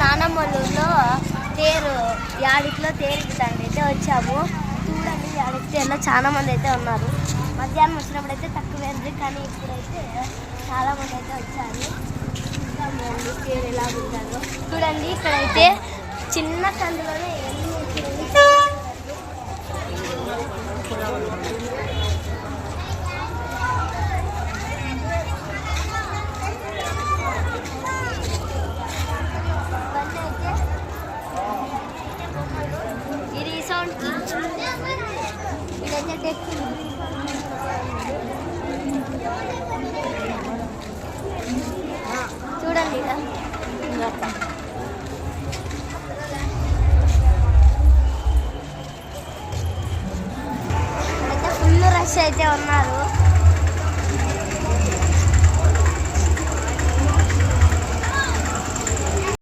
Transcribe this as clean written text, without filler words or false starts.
నానమ్మలూరులో తేరు యాడికిలో తేరుకుతాండి అయితే వచ్చాము. చూడండి యాడికి తేరులో చాలా మంది అయితే ఉన్నారు. మధ్యాహ్నం వచ్చినప్పుడు అయితే తక్కువేంది, కానీ ఇప్పుడైతే చాలా మంది అయితే వచ్చారు. చూద్దామండి తేరు ఎలా ఉంటారు. చూడండి ఇక్కడైతే చిన్న సందులోనే చూడండి అయితే ఫుల్ రష్ అయితే ఉన్నారు.